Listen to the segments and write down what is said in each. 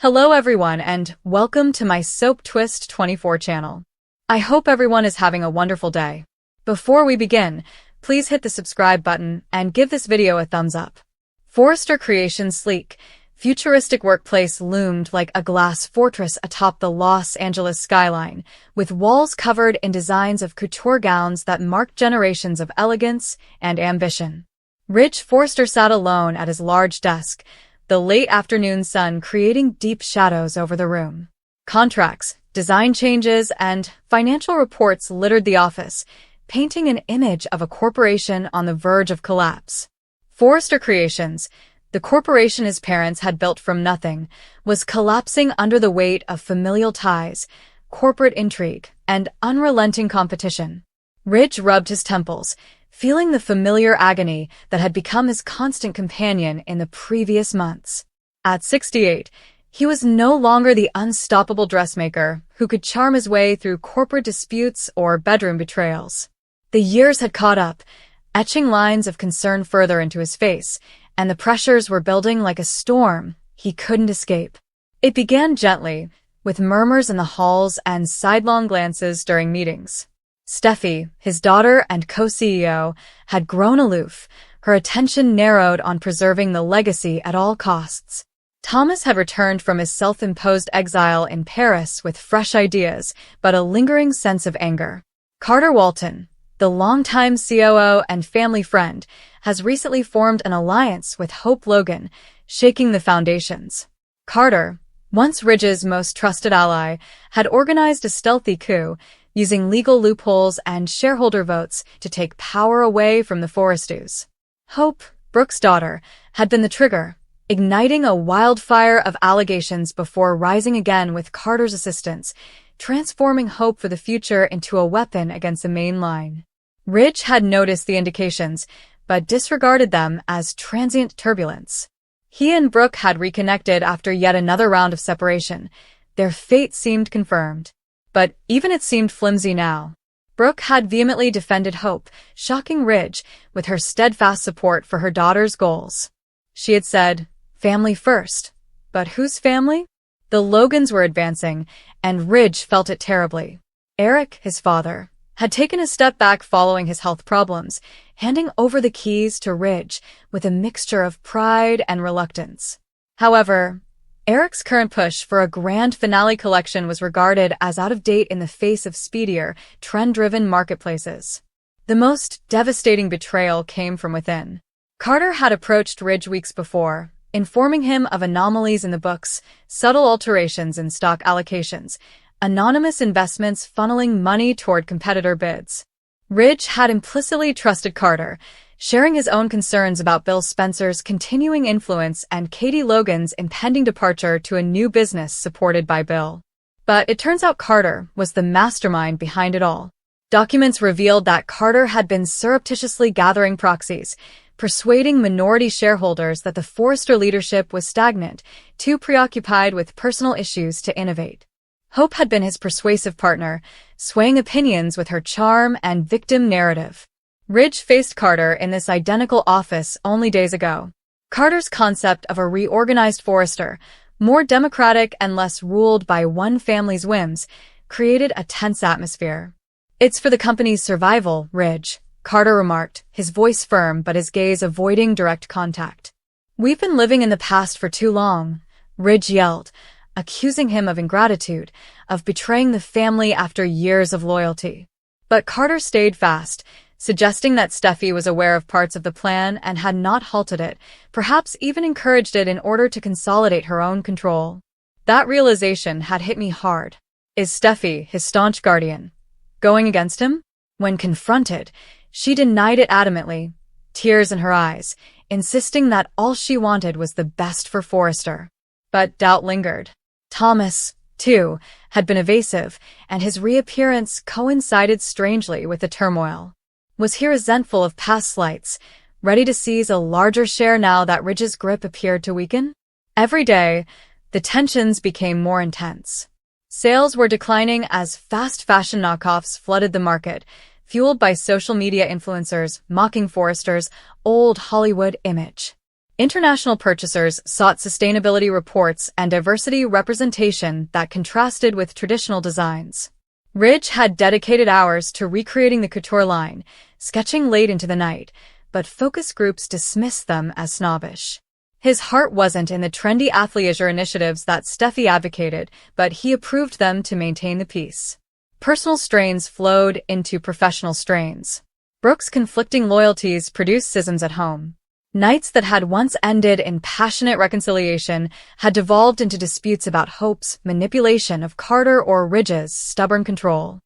Hello everyone and welcome to my Soap Twist 24 channel. I hope everyone is having a wonderful day. Before we begin, please hit the subscribe button and give this video a thumbs up. Forrester Creations' sleek, futuristic workplace loomed like a glass fortress atop the Los Angeles skyline, with walls covered in designs of couture gowns that marked generations of elegance and ambition. Ridge Forrester sat alone at his large desk, the late afternoon sun creating deep shadows over the room. Contracts, design changes, and financial reports littered the office, painting an image of a corporation on the verge of collapse. Forrester Creations, the corporation his parents had built from nothing, was collapsing under the weight of familial ties, corporate intrigue, and unrelenting competition. Ridge rubbed his temples, feeling the familiar agony that had become his constant companion in the previous months. At 68, he was no longer the unstoppable dressmaker who could charm his way through corporate disputes or bedroom betrayals. The years had caught up, etching lines of concern further into his face, and the pressures were building like a storm he couldn't escape. It began gently, with murmurs in the halls and sidelong glances during meetings. Steffi, his daughter and co-CEO, had grown aloof, her attention narrowed on preserving the legacy at all costs. Thomas had returned from his self-imposed exile in Paris with fresh ideas, but a lingering sense of anger. Carter Walton, the longtime COO and family friend, has recently formed an alliance with Hope Logan, shaking the foundations. Carter, once Ridge's most trusted ally, had organized a stealthy coup, using legal loopholes and shareholder votes to take power away from the Forresters. Hope, Brooke's daughter, had been the trigger, igniting a wildfire of allegations before rising again with Carter's assistance, transforming hope for the future into a weapon against the main line. Ridge had noticed the indications, but disregarded them as transient turbulence. He and Brooke had reconnected after yet another round of separation. Their fate seemed confirmed. But even it seemed flimsy now. Brooke had vehemently defended Hope, shocking Ridge with her steadfast support for her daughter's goals. She had said, "Family first." But whose family? The Logans were advancing, and Ridge felt it terribly. Eric, his father, had taken a step back following his health problems, handing over the keys to Ridge with a mixture of pride and reluctance. However, Eric's current push for a grand finale collection was regarded as out of date in the face of speedier, trend-driven marketplaces. The most devastating betrayal came from within. Carter had approached Ridge weeks before, informing him of anomalies in the books, subtle alterations in stock allocations, anonymous investments funneling money toward competitor bids. Ridge had implicitly trusted Carter, sharing his own concerns about Bill Spencer's continuing influence and Katie Logan's impending departure to a new business supported by Bill. But it turns out Carter was the mastermind behind it all. Documents revealed that Carter had been surreptitiously gathering proxies, persuading minority shareholders that the Forrester leadership was stagnant, too preoccupied with personal issues to innovate. Hope had been his persuasive partner, swaying opinions with her charm and victim narrative. Ridge faced Carter in this identical office only days ago. Carter's concept of a reorganized Forrester, more democratic and less ruled by one family's whims, created a tense atmosphere. "It's for the company's survival, Ridge," Carter remarked, his voice firm but his gaze avoiding direct contact. "We've been living in the past for too long," Ridge yelled, accusing him of ingratitude, of betraying the family after years of loyalty. But Carter stayed fast, suggesting that Steffi was aware of parts of the plan and had not halted it, perhaps even encouraged it in order to consolidate her own control. That realization had hit me hard. Is Steffi, his staunch guardian, going against him? When confronted, she denied it adamantly, tears in her eyes, insisting that all she wanted was the best for Forrester. But doubt lingered. Thomas, too, had been evasive, and his reappearance coincided strangely with the turmoil. Was he resentful of past slights, ready to seize a larger share now that Ridge's grip appeared to weaken? Every day, the tensions became more intense. Sales were declining as fast fashion knockoffs flooded the market, fueled by social media influencers mocking Forrester's old Hollywood image. International purchasers sought sustainability reports and diversity representation that contrasted with traditional designs. Ridge had dedicated hours to recreating the couture line, sketching late into the night, but focus groups dismissed them as snobbish. His heart wasn't in the trendy athleisure initiatives that Steffi advocated, but he approved them to maintain the peace. Personal strains flowed into professional strains. Brooke's conflicting loyalties produced schisms at home. Nights that had once ended in passionate reconciliation had devolved into disputes about Hope's manipulation of Carter or Ridge's stubborn control.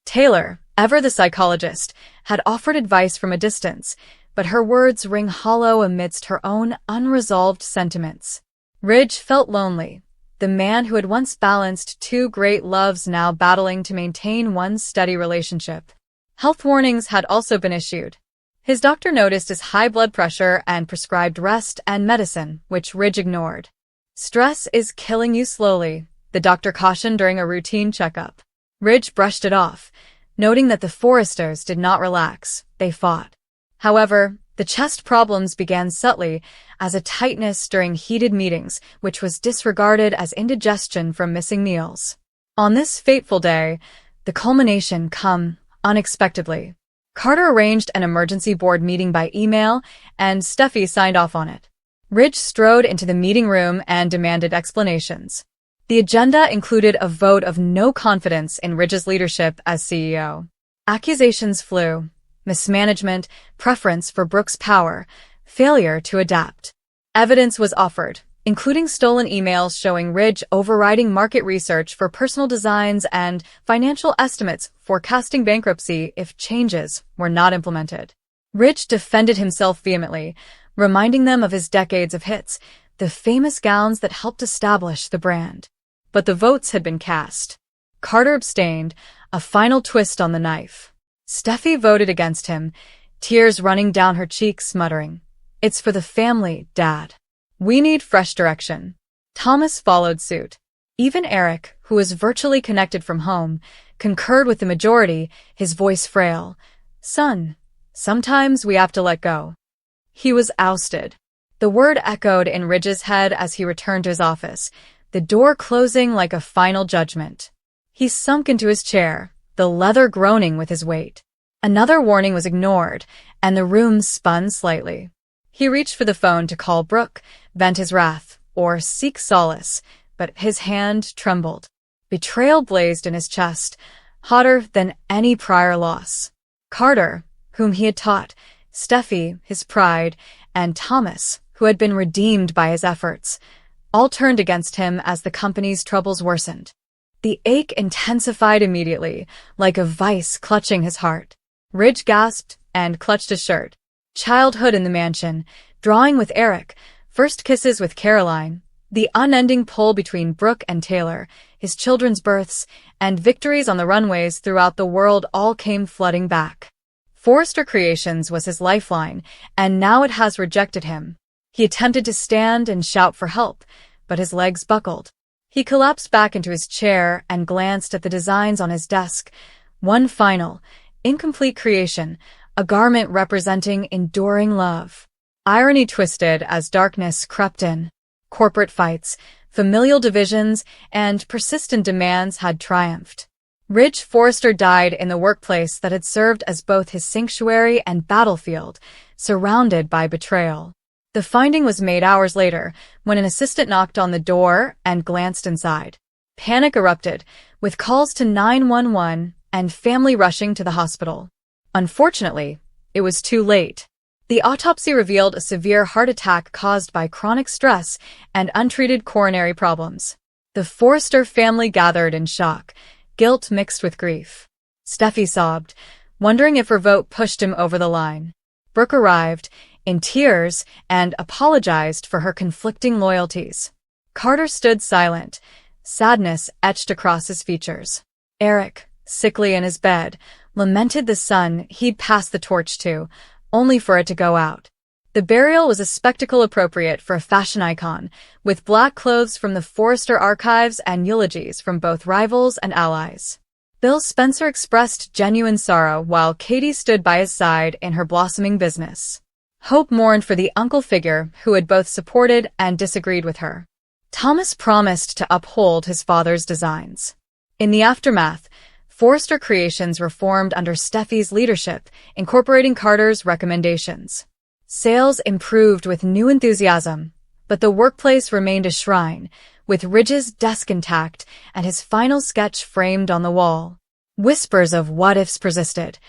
Taylor, ever the psychologist, had offered advice from a distance, but her words ring hollow amidst her own unresolved sentiments. Ridge felt lonely, the man who had once balanced two great loves now battling to maintain one steady relationship. Health warnings had also been issued. His doctor noticed his high blood pressure and prescribed rest and medicine, which Ridge ignored. "Stress is killing you slowly," the doctor cautioned during a routine checkup. Ridge brushed it off, noting that the Forresters did not relax, they fought. However, the chest problems began subtly as a tightness during heated meetings, which was disregarded as indigestion from missing meals. On this fateful day, the culmination came unexpectedly. Carter arranged an emergency board meeting by email, and Steffi signed off on it. Ridge strode into the meeting room and demanded explanations. The agenda included a vote of no confidence in Ridge's leadership as CEO. Accusations flew: mismanagement, preference for Brooke's power, failure to adapt. Evidence was offered, including stolen emails showing Ridge overriding market research for personal designs and financial estimates forecasting bankruptcy if changes were not implemented. Ridge defended himself vehemently, reminding them of his decades of hits, the famous gowns that helped establish the brand. But the votes had been cast. Carter abstained, a final twist on the knife. Steffi voted against him, tears running down her cheeks, muttering, "It's for the family, Dad. We need fresh direction." Thomas followed suit. Even Eric, who was virtually connected from home, concurred with the majority, his voice frail. "Son, sometimes we have to let go." He was ousted. The word echoed in Ridge's head as he returned to his office, the door closing like a final judgment. He sunk into his chair, the leather groaning with his weight. Another warning was ignored, and the room spun slightly. He reached for the phone to call Brooke, vent his wrath, or seek solace, but his hand trembled. Betrayal blazed in his chest, hotter than any prior loss. Carter, whom he had taught, Steffi, his pride, and Thomas, who had been redeemed by his efforts, all turned against him as the company's troubles worsened. The ache intensified immediately, like a vice clutching his heart. Ridge gasped and clutched his shirt. Childhood in the mansion, drawing with Eric, first kisses with Caroline, the unending pull between Brooke and Taylor, his children's births, and victories on the runways throughout the world all came flooding back. Forrester Creations was his lifeline, and now it has rejected him. He attempted to stand and shout for help, but his legs buckled. He collapsed back into his chair and glanced at the designs on his desk. One final, incomplete creation, a garment representing enduring love. Irony twisted as darkness crept in. Corporate fights, familial divisions, and persistent demands had triumphed. Ridge Forrester died in the workplace that had served as both his sanctuary and battlefield, surrounded by betrayal. The finding was made hours later, when an assistant knocked on the door and glanced inside. Panic erupted, with calls to 911 and family rushing to the hospital. Unfortunately, it was too late. The autopsy revealed a severe heart attack caused by chronic stress and untreated coronary problems. The Forrester family gathered in shock, guilt mixed with grief. Steffi sobbed, wondering if her vote pushed him over the line. Brooke arrived, in tears, and apologized for her conflicting loyalties. Carter stood silent, sadness etched across his features. Eric, sickly in his bed, lamented the son he'd passed the torch to, only for it to go out. The burial was a spectacle appropriate for a fashion icon, with black clothes from the Forrester archives and eulogies from both rivals and allies. Bill Spencer expressed genuine sorrow while Katie stood by his side in her blossoming business. Hope mourned for the uncle figure who had both supported and disagreed with her. Thomas promised to uphold his father's designs. In the aftermath, Forrester Creations reformed under Steffi's leadership, incorporating Carter's recommendations. Sales improved with new enthusiasm, but the workplace remained a shrine, with Ridge's desk intact and his final sketch framed on the wall. Whispers of what-ifs persisted.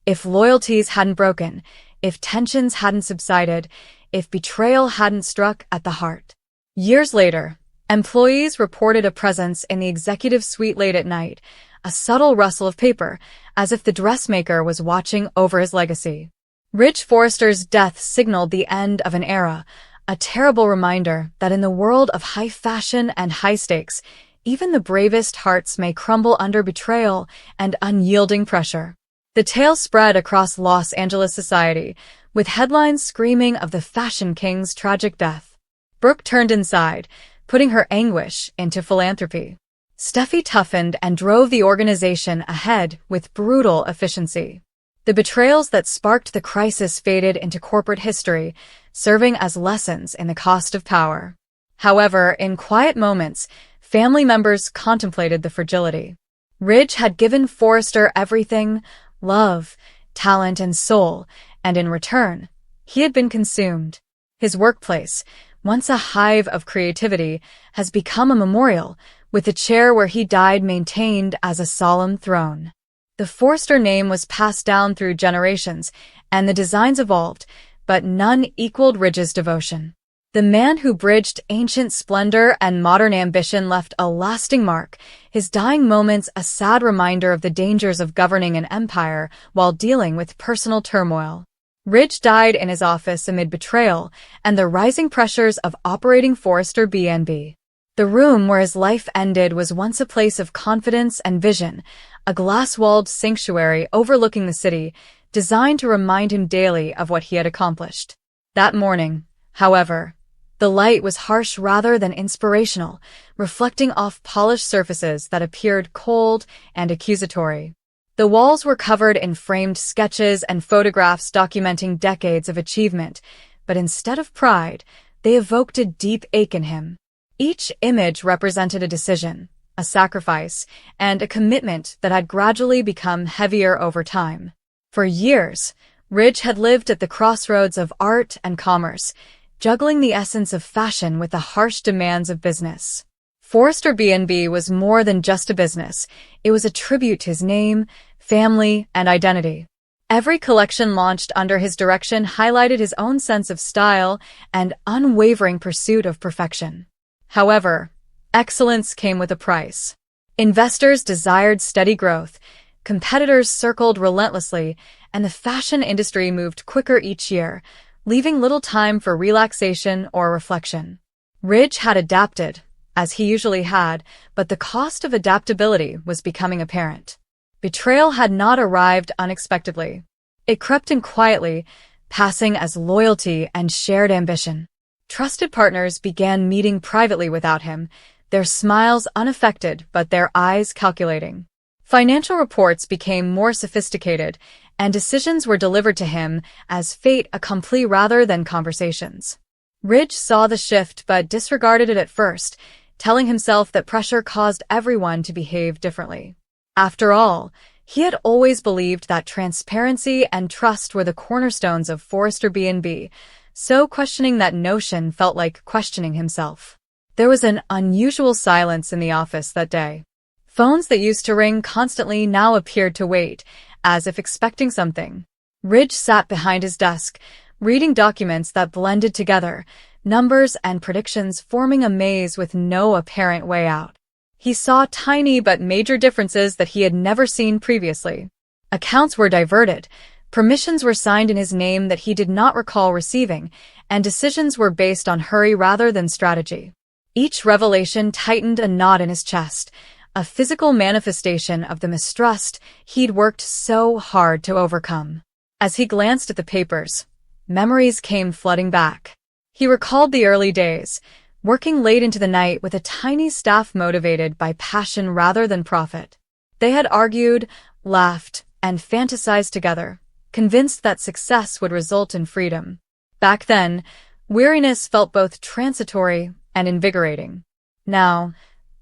If loyalties hadn't broken, if tensions hadn't subsided, if betrayal hadn't struck at the heart. Years later, employees reported a presence in the executive suite late at night, a subtle rustle of paper, as if the dressmaker was watching over his legacy. Ridge Forrester's death signaled the end of an era, a terrible reminder that in the world of high fashion and high stakes, even the bravest hearts may crumble under betrayal and unyielding pressure. The tale spread across Los Angeles society, with headlines screaming of the fashion king's tragic death. Brooke turned inside, putting her anguish into philanthropy. Steffi toughened and drove the organization ahead with brutal efficiency. The betrayals that sparked the crisis faded into corporate history, serving as lessons in the cost of power. However, in quiet moments, family members contemplated the fragility. Ridge had given Forrester everything: love, talent, and soul, and in return, he had been consumed. His workplace, once a hive of creativity, has become a memorial, with the chair where he died maintained as a solemn throne. The Forrester name was passed down through generations, and the designs evolved, but none equaled Ridge's devotion. The man who bridged ancient splendor and modern ambition left a lasting mark, his dying moments a sad reminder of the dangers of governing an empire while dealing with personal turmoil. Ridge died in his office amid betrayal and the rising pressures of operating Forrester B&B. The room where his life ended was once a place of confidence and vision, a glass-walled sanctuary overlooking the city, designed to remind him daily of what he had accomplished. That morning, however, the light was harsh rather than inspirational, reflecting off polished surfaces that appeared cold and accusatory. The walls were covered in framed sketches and photographs documenting decades of achievement, but instead of pride, they evoked a deep ache in him. Each image represented a decision, a sacrifice, and a commitment that had gradually become heavier over time. For years, Ridge had lived at the crossroads of art and commerce, juggling the essence of fashion with the harsh demands of business. Forrester B&B was more than just a business. It was a tribute to his name, family, and identity. Every collection launched under his direction highlighted his own sense of style and unwavering pursuit of perfection. However, excellence came with a price. Investors desired steady growth, competitors circled relentlessly, and the fashion industry moved quicker each year, leaving little time for relaxation or reflection. Ridge had adapted, as he usually had, but the cost of adaptability was becoming apparent. Betrayal had not arrived unexpectedly. It crept in quietly, passing as loyalty and shared ambition. Trusted partners began meeting privately without him, their smiles unaffected but their eyes calculating. Financial reports became more sophisticated, and decisions were delivered to him as fait accompli rather than conversations. Ridge saw the shift but disregarded it at first, telling himself that pressure caused everyone to behave differently. After all, he had always believed that transparency and trust were the cornerstones of Forrester B&B, so questioning that notion felt like questioning himself. There was an unusual silence in the office that day. Phones that used to ring constantly now appeared to wait, as if expecting something. Ridge sat behind his desk, reading documents that blended together, numbers and predictions forming a maze with no apparent way out. He saw tiny but major differences that he had never seen previously. Accounts were diverted, permissions were signed in his name that he did not recall receiving, and decisions were based on hurry rather than strategy. Each revelation tightened a knot in his chest, a physical manifestation of the mistrust he'd worked so hard to overcome. As he glanced at the papers, memories came flooding back. He recalled the early days, working late into the night with a tiny staff motivated by passion rather than profit. They had argued, laughed, and fantasized together, convinced that success would result in freedom. Back then, weariness felt both transitory and invigorating. Now,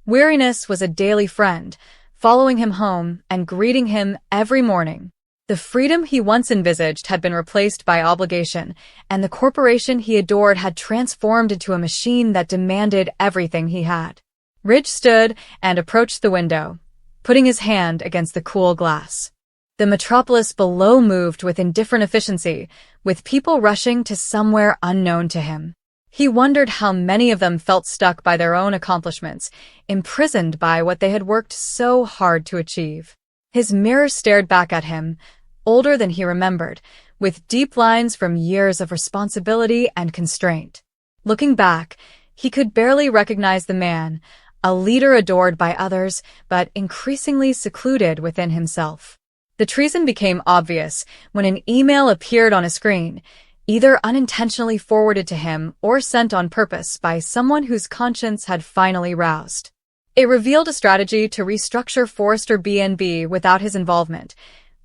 weariness was a daily friend, following him home and greeting him every morning. The freedom he once envisaged had been replaced by obligation, and the corporation he adored had transformed into a machine that demanded everything he had. Ridge stood and approached the window, putting his hand against the cool glass. The metropolis below moved with indifferent efficiency, with people rushing to somewhere unknown to him. He wondered how many of them felt stuck by their own accomplishments, imprisoned by what they had worked so hard to achieve. His mirror stared back at him, older than he remembered, with deep lines from years of responsibility and constraint. Looking back, he could barely recognize the man, a leader adored by others, but increasingly secluded within himself. The treason became obvious when an email appeared on a screen, either unintentionally forwarded to him or sent on purpose by someone whose conscience had finally roused. It revealed a strategy to restructure Forrester B&B without his involvement,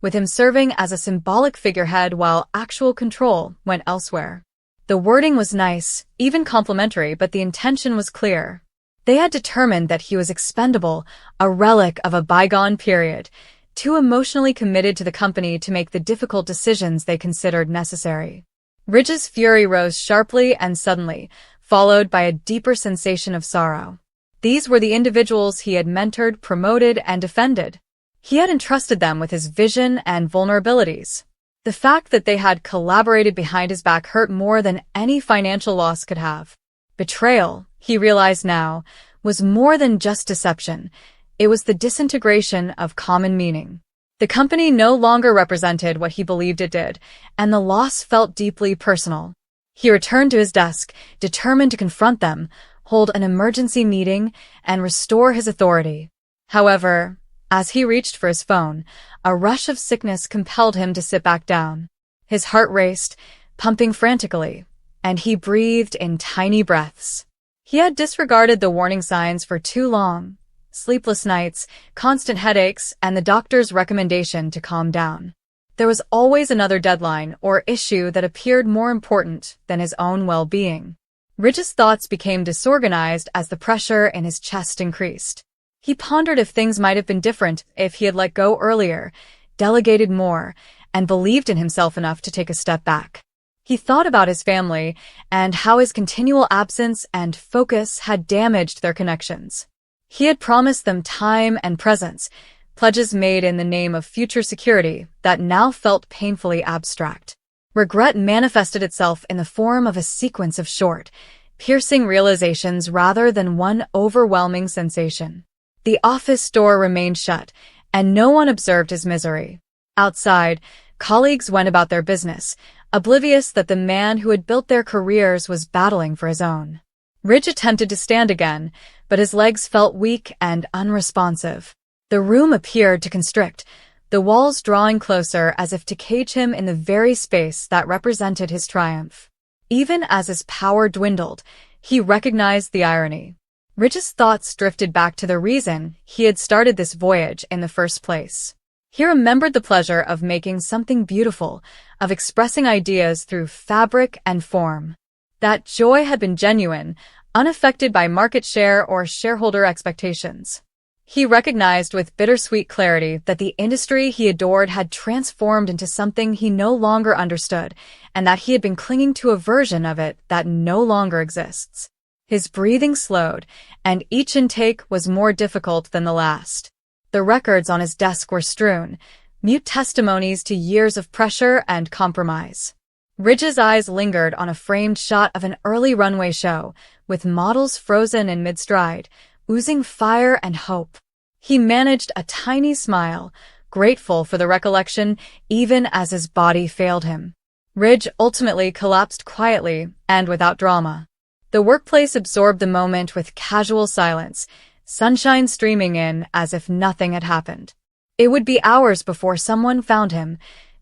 with him serving as a symbolic figurehead while actual control went elsewhere. The wording was nice, even complimentary, but the intention was clear. They had determined that he was expendable, a relic of a bygone period, too emotionally committed to the company to make the difficult decisions they considered necessary. Ridge's fury rose sharply and suddenly, followed by a deeper sensation of sorrow. These were the individuals he had mentored, promoted, and defended. He had entrusted them with his vision and vulnerabilities. The fact that they had collaborated behind his back hurt more than any financial loss could have. Betrayal, he realized now, was more than just deception. It was the disintegration of common meaning. The company no longer represented what he believed it did, and the loss felt deeply personal. He returned to his desk, determined to confront them, hold an emergency meeting, and restore his authority. However, as he reached for his phone, a rush of sickness compelled him to sit back down. His heart raced, pumping frantically, and he breathed in tiny breaths. He had disregarded the warning signs for too long: sleepless nights, constant headaches, and the doctor's recommendation to calm down. There was always another deadline or issue that appeared more important than his own well-being. Ridge's thoughts became disorganized as the pressure in his chest increased. He pondered if things might have been different if he had let go earlier, delegated more, and believed in himself enough to take a step back. He thought about his family and how his continual absence and focus had damaged their connections. He had promised them time and presence, pledges made in the name of future security that now felt painfully abstract. Regret manifested itself in the form of a sequence of short, piercing realizations rather than one overwhelming sensation. The office door remained shut, and no one observed his misery. Outside, colleagues went about their business, oblivious that the man who had built their careers was battling for his own. Ridge attempted to stand again, but his legs felt weak and unresponsive. The room appeared to constrict, the walls drawing closer as if to cage him in the very space that represented his triumph. Even as his power dwindled, he recognized the irony. Ridge's thoughts drifted back to the reason he had started this voyage in the first place. He remembered the pleasure of making something beautiful, of expressing ideas through fabric and form. That joy had been genuine, unaffected by market share or shareholder expectations. He recognized with bittersweet clarity that the industry he adored had transformed into something he no longer understood, and that he had been clinging to a version of it that no longer exists. His breathing slowed, and each intake was more difficult than the last. The records on his desk were strewn, mute testimonies to years of pressure and compromise. Ridge's eyes lingered on a framed shot of an early runway show, with models frozen in mid-stride, oozing fire and hope. He managed a tiny smile, grateful for the recollection even as his body failed him. Ridge ultimately collapsed quietly and without drama. The workplace absorbed the moment with casual silence, sunshine streaming in as if nothing had happened. It would be hours before someone found him,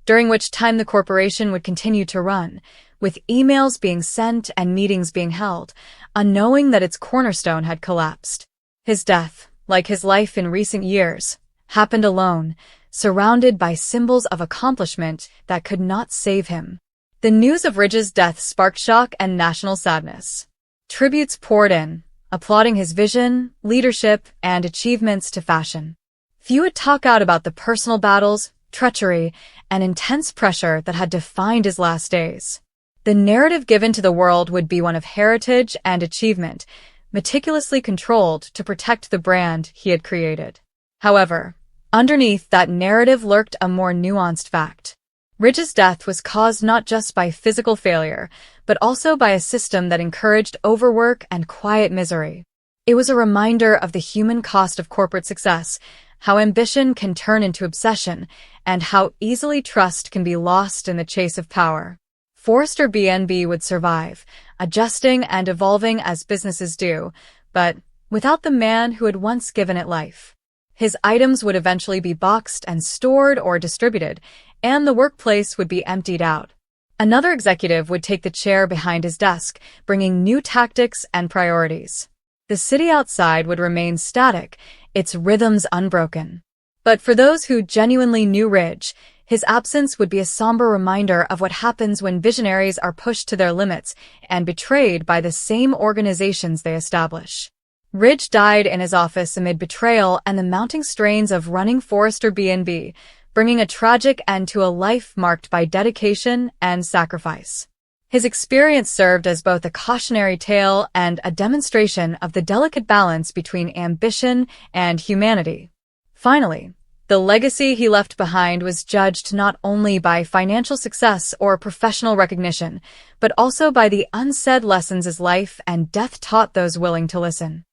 during which time the corporation would continue to run, with emails being sent and meetings being held, unknowing that its cornerstone had collapsed. His death, like his life in recent years, happened alone, surrounded by symbols of accomplishment that could not save him. The news of Ridge's death sparked shock and national sadness. Tributes poured in, applauding his vision, leadership, and achievements to fashion. Few would talk out about the personal battles, treachery, and intense pressure that had defined his last days. The narrative given to the world would be one of heritage and achievement, meticulously controlled to protect the brand he had created. However, underneath that narrative lurked a more nuanced fact. Ridge's death was caused not just by physical failure, but also by a system that encouraged overwork and quiet misery. It was a reminder of the human cost of corporate success, how ambition can turn into obsession, and how easily trust can be lost in the chase of power. Forrester B&B would survive, adjusting and evolving as businesses do, but without the man who had once given it life. His items would eventually be boxed and stored or distributed, and the workplace would be emptied out. Another executive would take the chair behind his desk, bringing new tactics and priorities. The city outside would remain static, its rhythms unbroken. But for those who genuinely knew Ridge, his absence would be a somber reminder of what happens when visionaries are pushed to their limits and betrayed by the same organizations they establish. Ridge died in his office amid betrayal and the mounting strains of running Forrester B&B, bringing a tragic end to a life marked by dedication and sacrifice. His experience served as both a cautionary tale and a demonstration of the delicate balance between ambition and humanity. Finally, the legacy he left behind was judged not only by financial success or professional recognition, but also by the unsaid lessons his life and death taught those willing to listen.